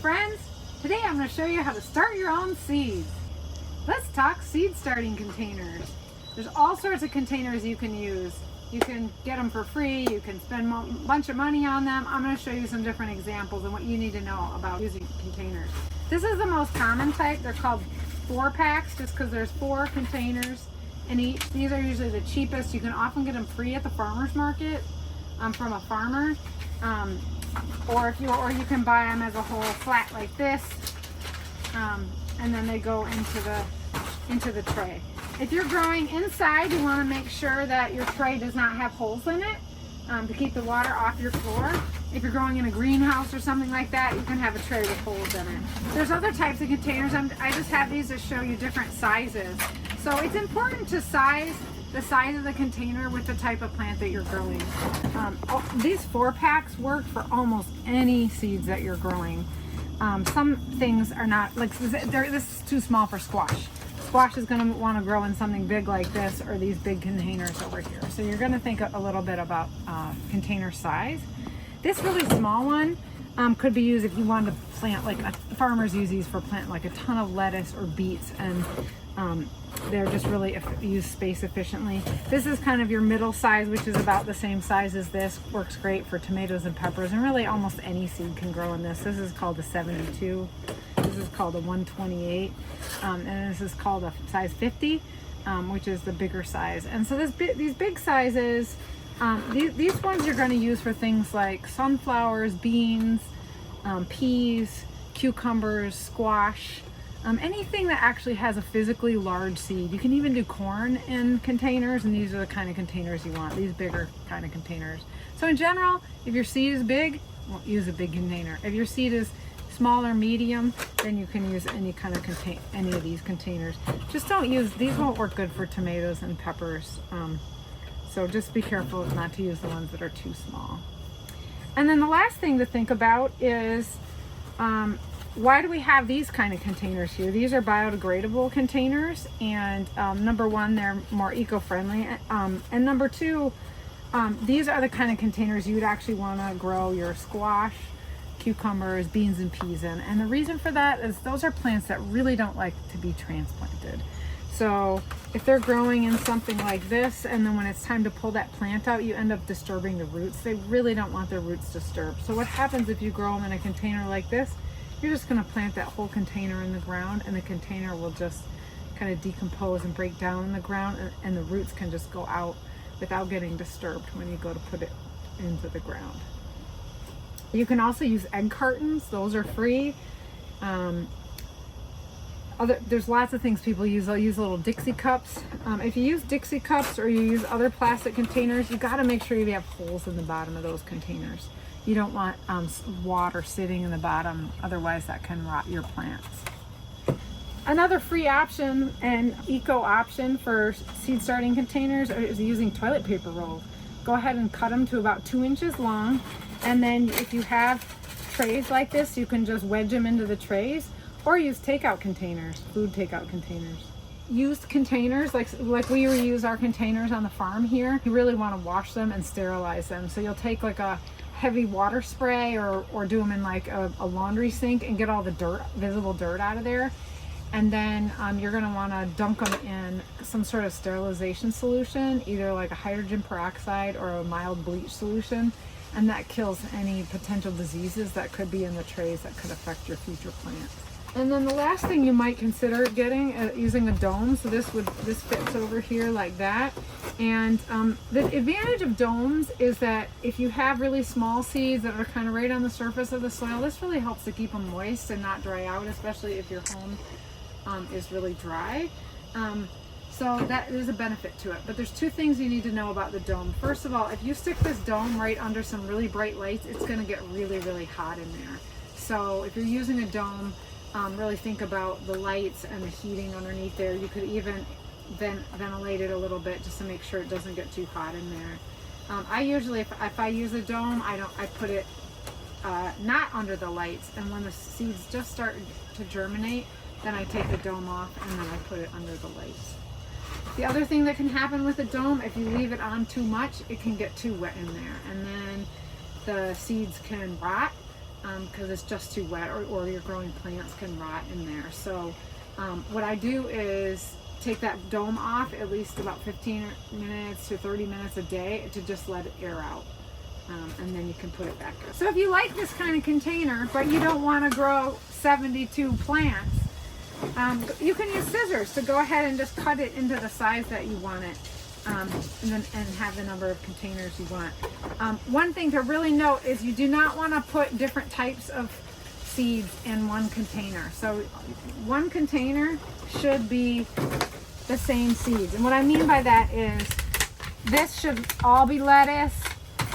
friends, today I'm going to show you how to start your own seeds. Let's talk seed starting containers. There's all sorts of containers you can use. You can get them for free, you can spend a bunch of money on them. I'm going to show you some different examples and what you need to know about using containers. This is the most common type. They're called 4-packs just because there's 4 containers in each. These are usually the cheapest. You can often get them free at the farmer's market from a farmer. Or you can buy them as a whole flat like this, and then they go into the tray. If you're growing inside, you want to make sure that your tray does not have holes in it to keep the water off your floor. If you're growing in a greenhouse or something like that, you can have a tray with holes in it. There's other types of containers. I just have these to show you different sizes. So it's important to size the size of the container with the type of plant that you're growing. These 4-packs work for almost any seeds that you're growing. Some things are not, like this is too small for squash. Squash is going to want to grow in something big like this or these big containers over here. So you're going to think a little bit about container size. This really small one could be used if you wanted to plant, like farmers use these for planting like a ton of lettuce or beets, and they're just really use space efficiently. This is kind of your middle size, which is about the same size as this. Works great for tomatoes and peppers, and really almost any seed can grow in this. This is called a 72. This is called a 128, and this is called a size 50, which is the bigger size. And so these big sizes, these ones you're going to use for things like sunflowers, beans, peas, cucumbers, squash. Anything that actually has a physically large seed. You can even do corn in containers, and these are the kind of containers you want, these bigger kind of containers. So in general, if your seed is big, well, use a big container. If your seed is small or medium, then you can use any kind of any of these containers. Just don't use, these won't work good for tomatoes and peppers. So just be careful not to use the ones that are too small. And then the last thing to think about is, why do we have these kind of containers here? These are biodegradable containers, and number one, they're more eco-friendly, and number two, these are the kind of containers you would actually want to grow your squash, cucumbers, beans, and peas in. And the reason for that is those are plants that really don't like to be transplanted. So if they're growing in something like this, and then when it's time to pull that plant out, you end up disturbing the roots. They really don't want their roots disturbed. So what happens if you grow them in a container like this? You're just going to plant that whole container in the ground, and the container will just kind of decompose and break down in the ground, and the roots can just go out without getting disturbed when you go to put it into the ground. You can also use egg cartons. Those are free. There's lots of things people use. They'll use little Dixie cups. If you use Dixie cups or you use other plastic containers, you got to make sure you have holes in the bottom of those containers. You don't want water sitting in the bottom, otherwise that can rot your plants. Another free option and eco option for seed starting containers is using toilet paper rolls. Go ahead and cut them to about 2 inches long, and then if you have trays like this, you can just wedge them into the trays, or use takeout containers, food takeout containers. Used containers, like we reuse our containers on the farm here, you really want to wash them and sterilize them. So you'll take like a heavy water spray or do them in like a laundry sink and get all the dirt, visible dirt out of there. And then you're going to want to dunk them in some sort of sterilization solution, either like a hydrogen peroxide or a mild bleach solution. And that kills any potential diseases that could be in the trays that could affect your future plants. And then the last thing you might consider getting, using a dome. So this fits over here like that. And the advantage of domes is that if you have really small seeds that are kind of right on the surface of the soil, this really helps to keep them moist and not dry out, especially if your home is really dry. So that is a benefit to it. But there's 2 things you need to know about the dome. First of all, if you stick this dome right under some really bright lights, it's going to get really, really hot in there. So if you're using a dome, really think about the lights and the heating underneath there. You could even ventilate it a little bit just to make sure it doesn't get too hot in there. I usually, if I use a dome, I put it not under the lights, and when the seeds just start to germinate, then I take the dome off and then I put it under the lights. The other thing that can happen with a dome, if you leave it on too much, it can get too wet in there, and then the seeds can rot. because it's just too wet, or your growing plants can rot in there. So what I do is take that dome off at least about 15 minutes to 30 minutes a day to just let it air out. And then you can put it back there. So if you like this kind of container, but you don't want to grow 72 plants, you can use scissors to go ahead and just cut it into the size that you want it, and have the number of containers you want. One thing to really note is you do not want to put different types of seeds in one container. So one container should be the same seeds. And what I mean by that is this should all be lettuce,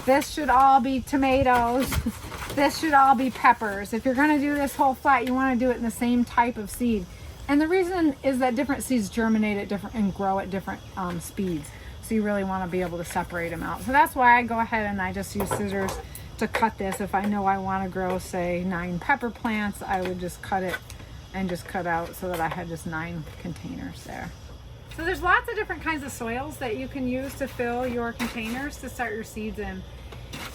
this should all be tomatoes, this should all be peppers. If you're going to do this whole flat, you want to do it in the same type of seed. And the reason is that different seeds germinate at different and grow at different speeds. So you really want to be able to separate them out. So that's why I go ahead and I just use scissors to cut this. If I know I want to grow, say, 9 pepper plants, I would just cut it and just cut out so that I had just 9 containers there. So there's lots of different kinds of soils that you can use to fill your containers to start your seeds in.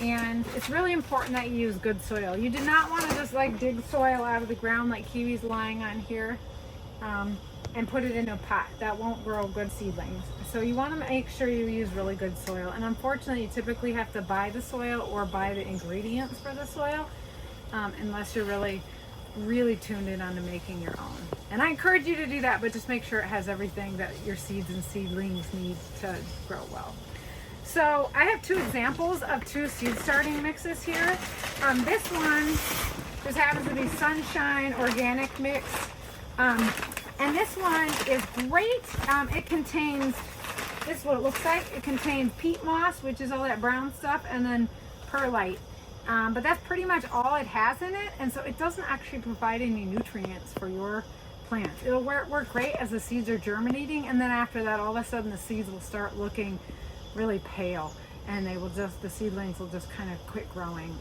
And it's really important that you use good soil. You do not want to just like dig soil out of the ground like Kiwi's lying on here, and put it in a pot. That won't grow good seedlings. So you want to make sure you use really good soil. And unfortunately, you typically have to buy the soil or buy the ingredients for the soil, unless you're really tuned in onto making your own. And I encourage you to do that, but just make sure it has everything that your seeds and seedlings need to grow well. So I have 2 examples of 2 seed starting mixes here. This one just happens to be Sunshine Organic Mix. And this one is great. It contains, this is what it looks like. It contains peat moss, which is all that brown stuff, and then perlite. But that's pretty much all it has in it. And so it doesn't actually provide any nutrients for your plants. It'll work great as the seeds are germinating. And then after that, all of a sudden the seeds will start looking really pale, and the seedlings will just kind of quit growing.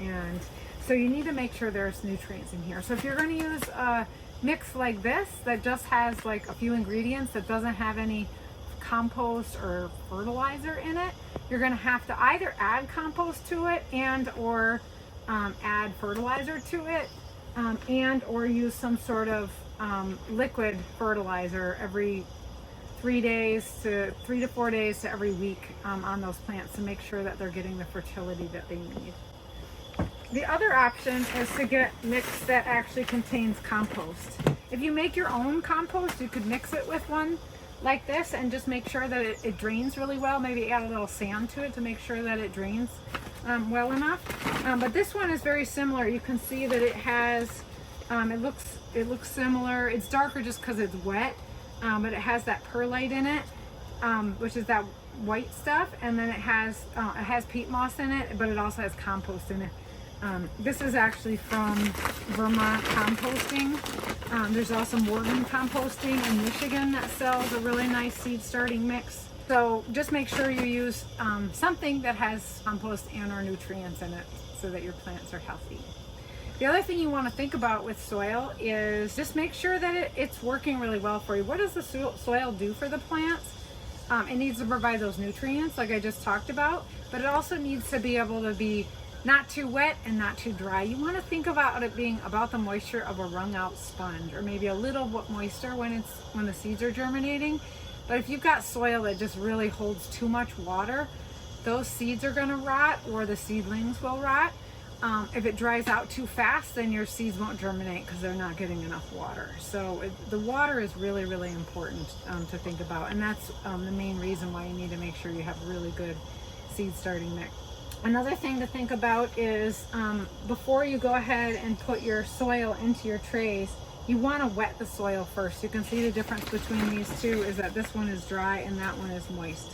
And so you need to make sure there's nutrients in here. So if you're going to use a mix like this that just has like a few ingredients, that doesn't have any compost or fertilizer in it, you're going to have to either add compost to it and or add fertilizer to it, and or use some sort of liquid fertilizer every 3 to 4 days to every week on those plants to make sure that they're getting the fertility that they need. The other option is to get mix that actually contains compost. If you make your own compost, you could mix it with one like this and just make sure that it drains really well. Maybe add a little sand to it to make sure that it drains well enough. But this one is very similar. You can see that it has, it looks similar. It's darker just because it's wet, but it has that perlite in it, which is that white stuff, and then it has peat moss in it, but it also has compost in it. This is actually from Vermont Composting. There's also Morgan Composting in Michigan that sells a really nice seed starting mix. So just make sure you use something that has compost and or nutrients in it so that your plants are healthy. The other thing you want to think about with soil is just make sure that it's working really well for you. What does the soil do for the plants? It needs to provide those nutrients like I just talked about, but it also needs to be able to be not too wet and not too dry. You want to think about it being about the moisture of a wrung out sponge, or maybe a little moisture when the seeds are germinating. But if you've got soil that just really holds too much water, those seeds are going to rot, or the seedlings will rot. If it dries out too fast, then your seeds won't germinate because they're not getting enough water. So the water is really, really important to think about. And that's the main reason why you need to make sure you have really good seed starting mix. Another thing to think about is before you go ahead and put your soil into your trays, you want to wet the soil first. You can see the difference between these two is that this one is dry and that one is moist.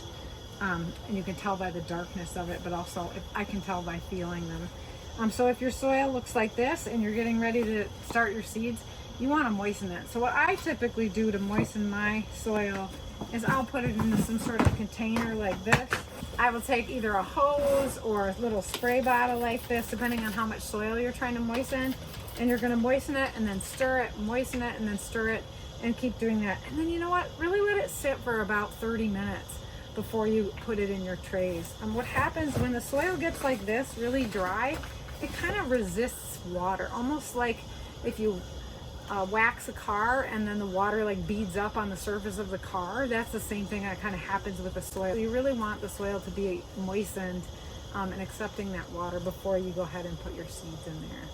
And you can tell by the darkness of it, but also I can tell by feeling them. So if your soil looks like this and you're getting ready to start your seeds, you want to moisten it. So what I typically do to moisten my soil is I'll put it into some sort of container like this. I will take either a hose or a little spray bottle like this, depending on how much soil you're trying to moisten. And you're going to moisten it and then stir it, moisten it and then stir it, and keep doing that. And then you know what? Really let it sit for about 30 minutes before you put it in your trays. And what happens when the soil gets like this, really dry, it kind of resists water, almost like if you wax a car and then the water like beads up on the surface of the car. That's the same thing that kind of happens with the soil. You really want the soil to be moistened and accepting that water before you go ahead and put your seeds in there.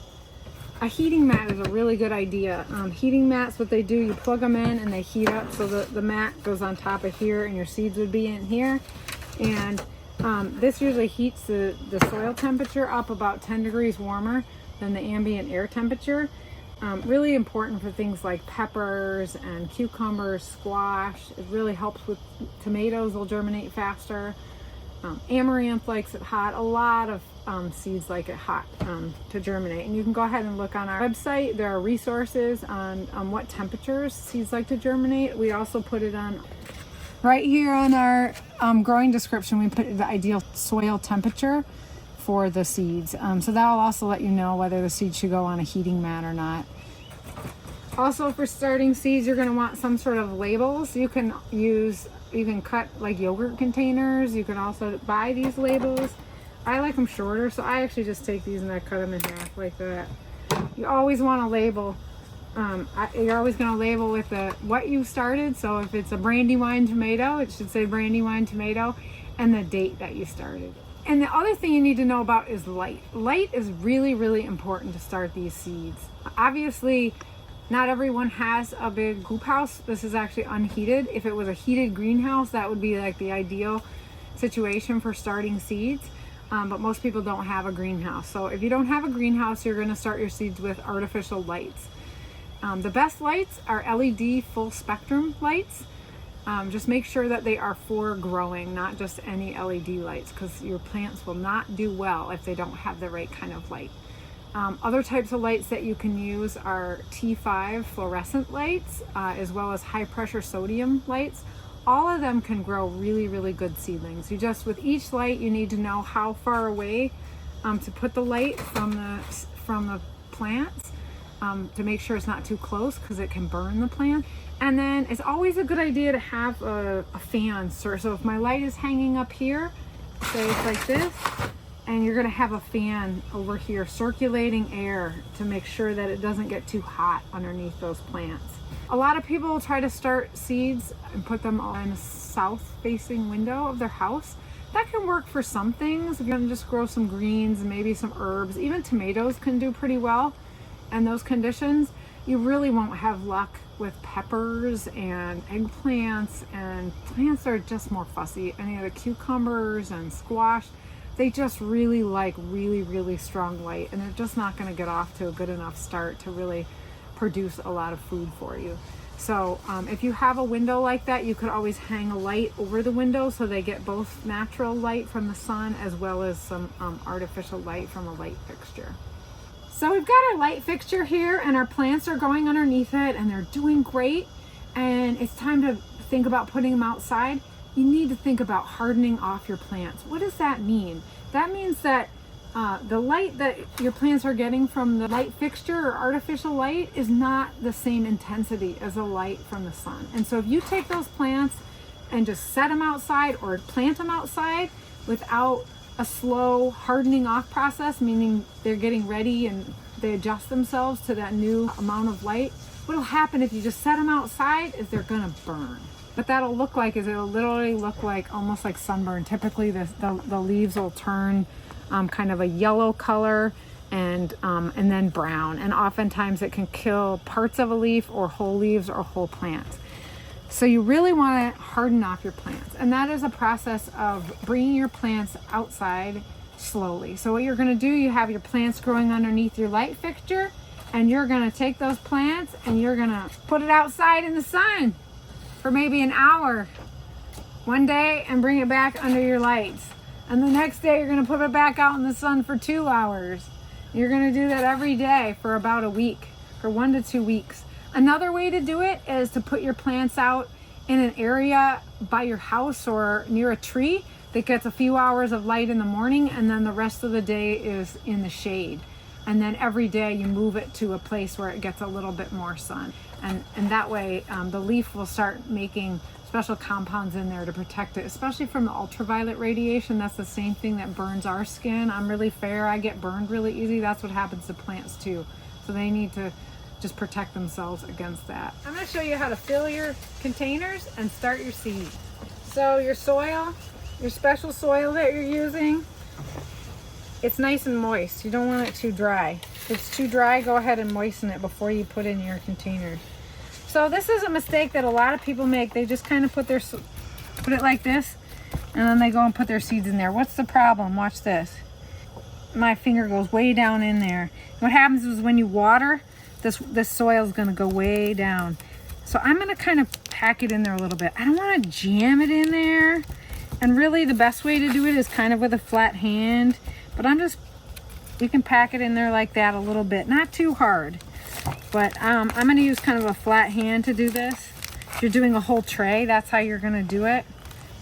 A heating mat is a really good idea. Heating mats, what they do, you plug them in and they heat up, so the mat goes on top of here and your seeds would be in here. And this usually heats the soil temperature up about 10 degrees warmer than the ambient air temperature. Really important for things like peppers and cucumbers, squash. It really helps with tomatoes, they'll germinate faster. Amaranth likes it hot. A lot of seeds like it hot to germinate. And you can go ahead and look on our website. There are resources on what temperatures seeds like to germinate. We also put it on right here on our growing description. We put the ideal soil temperature for the seeds. So that'll also let you know whether the seeds should go on a heating mat or not. Also, for starting seeds, you're going to want some sort of labels. You can cut like yogurt containers. You can also buy these labels. I like them shorter, so I actually just take these and I cut them in half like that. You always want to label. You're always going to label with what you started. So if it's a Brandywine tomato, it should say Brandywine tomato and the date that you started. And the other thing you need to know about is light. Light is really, really important to start these seeds. Obviously, not everyone has a big hoop house. This is actually unheated. If it was a heated greenhouse, that would be like the ideal situation for starting seeds. But most people don't have a greenhouse. So if you don't have a greenhouse, you're going to start your seeds with artificial lights. The best lights are LED full spectrum lights. Just make sure that they are for growing, not just any LED lights, because your plants will not do well if they don't have the right kind of light. Other types of lights that you can use are T5 fluorescent lights, as well as high pressure sodium lights. All of them can grow really, really good seedlings. With each light, you need to know how far away to put the light from the plants to make sure it's not too close, because it can burn the plant. And then it's always a good idea to have a fan. So if my light is hanging up here, say it's like this, and you're going to have a fan over here circulating air to make sure that it doesn't get too hot underneath those plants. A lot of people try to start seeds and put them on a south facing window of their house. That can work for some things. If you're going to just grow some greens and maybe some herbs, even tomatoes can do pretty well in those conditions. You really won't have luck with peppers and eggplants, and plants are just more fussy. Any of the cucumbers and squash, they just really like really, really strong light, and they're just not going to get off to a good enough start to really produce a lot of food for you. So if you have a window like that, you could always hang a light over the window so they get both natural light from the sun as well as some artificial light from a light fixture. So we've got our light fixture here, and our plants are growing underneath it and they're doing great, and it's time to think about putting them outside. You need to think about hardening off your plants. What does that mean? That means that the light that your plants are getting from the light fixture or artificial light is not the same intensity as the light from the sun. And so if you take those plants and just set them outside or plant them outside without a slow hardening off process, meaning they're getting ready and they adjust themselves to that new amount of light, what'll happen if you just set them outside is they're gonna burn. What that'll look like is it'll literally look like almost like sunburn. Typically the leaves will turn kind of a yellow color and then brown, and oftentimes it can kill parts of a leaf or whole leaves or whole plants. So you really want to harden off your plants, and that is a process of bringing your plants outside slowly. So what you're going to do, you have your plants growing underneath your light fixture, and you're going to take those plants and you're going to put it outside in the sun for maybe an hour one day and bring it back under your lights. And the next day you're going to put it back out in the sun for 2 hours. You're going to do that every day for about a week, for 1 to 2 weeks. Another way to do it is to put your plants out in an area by your house or near a tree that gets a few hours of light in the morning, and then the rest of the day is in the shade. And then every day you move it to a place where it gets a little bit more sun. And that way the leaf will start making special compounds in there to protect it, especially from the ultraviolet radiation. That's the same thing that burns our skin. I'm really fair. I get burned really easy. That's what happens to plants too. So they need to just protect themselves against that. I'm going to show you how to fill your containers and start your seed. So your soil, your special soil that you're using, it's nice and moist. You don't want it too dry. If it's too dry, go ahead and moisten it before you put in your containers. So this is a mistake that a lot of people make. They just kind of put it like this, and then they go and put their seeds in there. What's the problem? Watch this. My finger goes way down in there. What happens is when you water, this soil is going to go way down. So I'm going to kind of pack it in there a little bit. I don't want to jam it in there. And really the best way to do it is kind of with a flat hand. But you can pack it in there like that a little bit. Not too hard. But I'm going to use kind of a flat hand to do this. If you're doing a whole tray, that's how you're going to do it.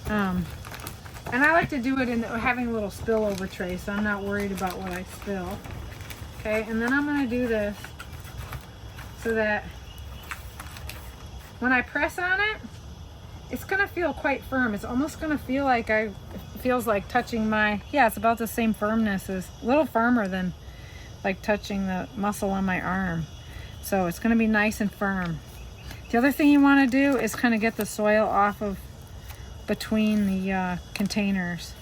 And I like to do it in having a little spillover tray, so I'm not worried about what I spill. Okay, and then I'm going to do this so that when I press on it, it's going to feel quite firm. It's almost going to feel like it feels like touching it's about the same firmness, as a little firmer than like touching the muscle on my arm. So it's going to be nice and firm. The other thing you want to do is kind of get the soil off of between the containers.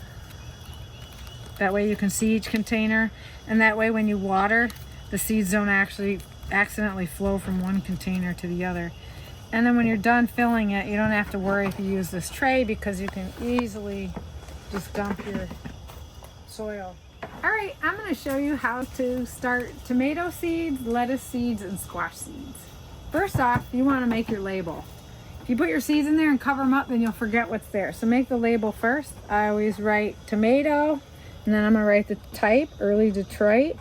That way you can see each container, and that way when you water, the seeds don't actually accidentally flow from one container to the other. And then when you're done filling it, you don't have to worry if you use this tray, because you can easily just dump your soil. All right, I'm going to show you how to start tomato seeds, lettuce seeds, and squash seeds. First off, you want to make your label. If you put your seeds in there and cover them up, then you'll forget what's there. So make the label first. I always write tomato, and then I'm going to write the type, early Detroit.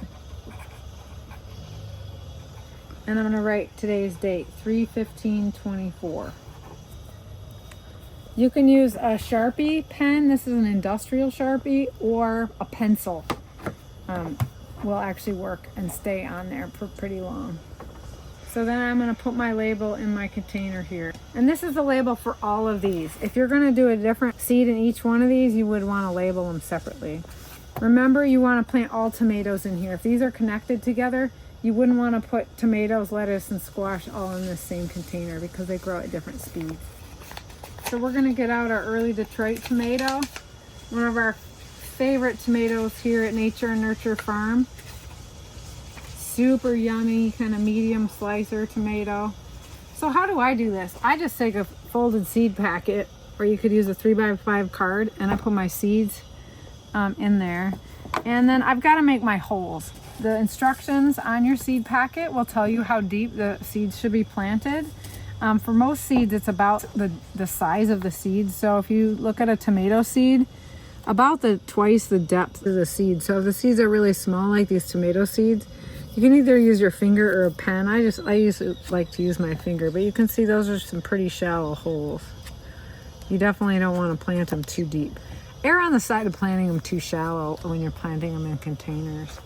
And I'm going to write today's date, 3/15/24. You can use a Sharpie pen. This is an industrial Sharpie, or a pencil. Will actually work and stay on there for pretty long. So then I'm going to put my label in my container here. And this is the label for all of these. If you're going to do a different seed in each one of these, you would want to label them separately. Remember, you want to plant all tomatoes in here. If these are connected together, you wouldn't want to put tomatoes, lettuce, and squash all in this same container because they grow at different speeds. So we're going to get out our early Detroit tomato, one of our favorite tomatoes here at Nature and Nurture Farm. Super yummy, kind of medium slicer tomato. So how do I do this? I just take a folded seed packet, or you could use a 3x5 card, and I put my seeds in there. And then I've got to make my holes. The instructions on your seed packet will tell you how deep the seeds should be planted. For most seeds, it's about the size of the seed. So if you look at a tomato seed, about twice the depth of the seed. So if the seeds are really small, like these tomato seeds, you can either use your finger or a pen. I usually like to use my finger, but you can see those are some pretty shallow holes. You definitely don't want to plant them too deep. Err on the side of planting them too shallow when you're planting them in containers.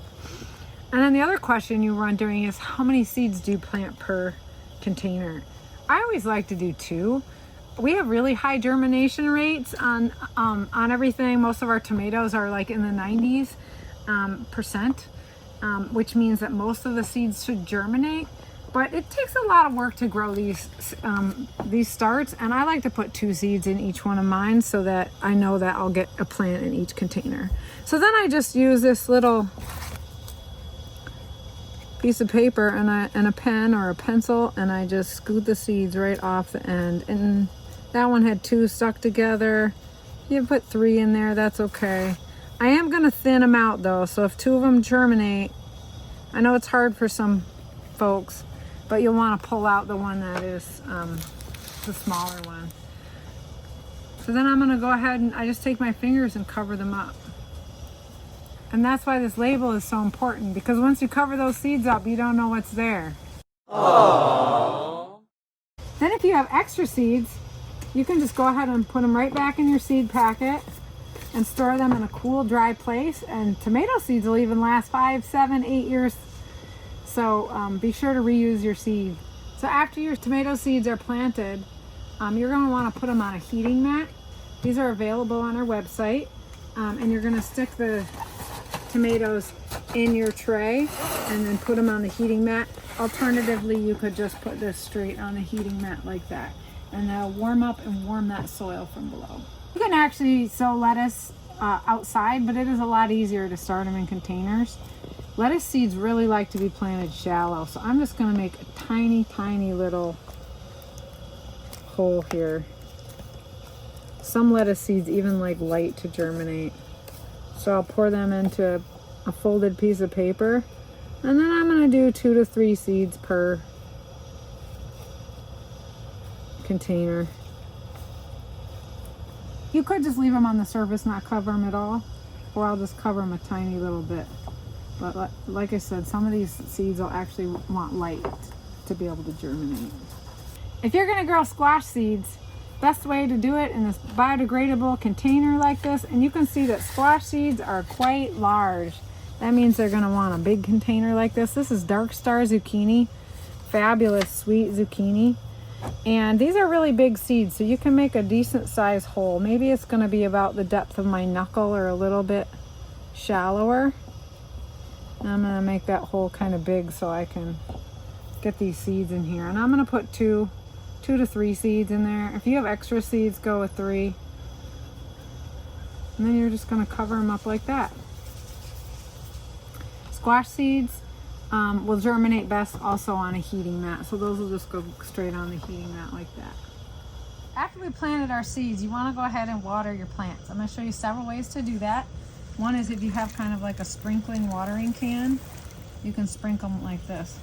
And then the other question you were wondering is, how many seeds do you plant per container? I always like to do 2. We have really high germination rates on everything. Most of our tomatoes are like in the 90s percent, which means that most of the seeds should germinate. But it takes a lot of work to grow these starts, and I like to put 2 seeds in each one of mine so that I know that I'll get a plant in each container. So then I just use this little piece of paper and a pen or a pencil, and I just scoot the seeds right off the end. And that one had 2 stuck together. You put 3 in there, that's okay. I am going to thin them out though, so if 2 of them germinate, I know it's hard for some folks, but you'll want to pull out the one that is the smaller one. So then I'm going to go ahead and I just take my fingers and cover them up. And that's why this label is so important, because once you cover those seeds up, you don't know what's there. Aww. Then if you have extra seeds, you can just go ahead and put them right back in your seed packet and store them in a cool, dry place. And tomato seeds will even last 5, 7, 8 years. So be sure to reuse your seed. So after your tomato seeds are planted, you're going to want to put them on a heating mat. These are available on our website. And you're going to stick the tomatoes in your tray and then put them on the heating mat. Alternatively, you could just put this straight on the heating mat like that, and that'll warm up and warm that soil from below. You can actually sow lettuce outside, but it is a lot easier to start them in containers. Lettuce seeds really like to be planted shallow, so I'm just going to make a tiny little hole here. Some lettuce seeds even like light to germinate. So I'll pour them into a folded piece of paper, and then I'm going to do 2 to 3 seeds per container. You could just leave them on the surface, not cover them at all, or I'll just cover them a tiny little bit. But like I said, some of these seeds will actually want light to be able to germinate. If you're going to grow squash seeds, best way to do it in this biodegradable container like this, and you can see that squash seeds are quite large. That means they're going to want a big container like this. This is dark star zucchini, fabulous sweet zucchini. And these are really big seeds, so you can make a decent size hole. Maybe it's going to be about the depth of my knuckle or a little bit shallower. And I'm going to make that hole kind of big so I can get these seeds in here. And I'm going to put 2 to 3 seeds in there. If you have extra seeds, go with 3. And then you're just going to cover them up like that. Squash seeds will germinate best also on a heating mat, so those will just go straight on the heating mat like that. After we planted our seeds, you want to go ahead and water your plants. I'm going to show you several ways to do that. One is if you have kind of like a sprinkling watering can, you can sprinkle them like this.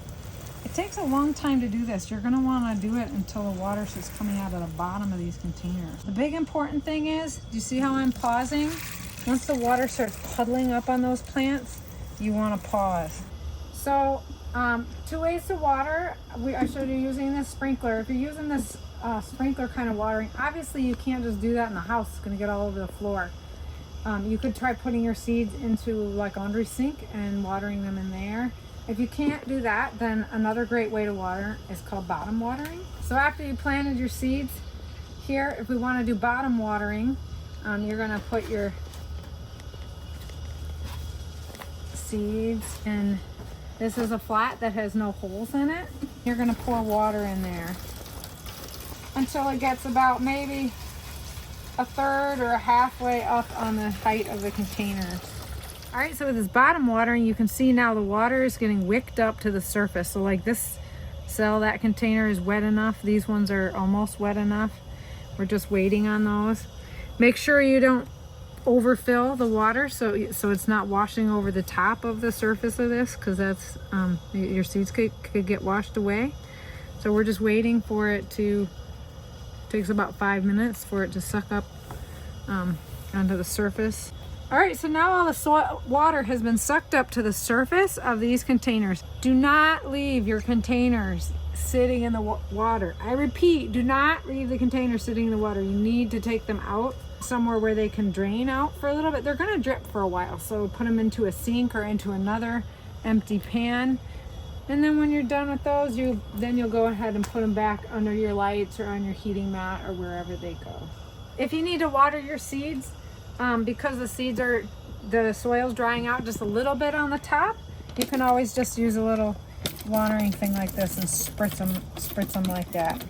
It takes a long time to do this. You're going to want to do it until the water starts coming out of the bottom of these containers. The big important thing is, do you see how I'm pausing? Once the water starts puddling up on those plants, you want to pause. So 2 ways to water. I showed you using this sprinkler. If you're using this sprinkler kind of watering, obviously you can't just do that in the house. It's going to get all over the floor. You could try putting your seeds into like a laundry sink and watering them in there. If you can't do that, then another great way to water is called bottom watering. So after you planted your seeds, here, if we want to do bottom watering, you're going to put your seeds in. This is a flat that has no holes in it. You're going to pour water in there until it gets about maybe a third or halfway up on the height of the containers. All right, so with this bottom watering, you can see now the water is getting wicked up to the surface. So like this cell, that container is wet enough. These ones are almost wet enough. We're just waiting on those. Make sure you don't overfill the water so it's not washing over the top of the surface of this, because that's your seeds could get washed away. So we're just waiting for it to, takes about 5 minutes for it to suck up onto the surface. All right, so now all the water has been sucked up to the surface of these containers. Do not leave your containers sitting in the water. I repeat, do not leave the containers sitting in the water. You need to take them out somewhere where they can drain out for a little bit. They're going to drip for a while, so put them into a sink or into another empty pan. And then when you're done with those, you'll go ahead and put them back under your lights or on your heating mat or wherever they go. If you need to water your seeds, because the soil's drying out just a little bit on the top, you can always just use a little watering thing like this and spritz them like that.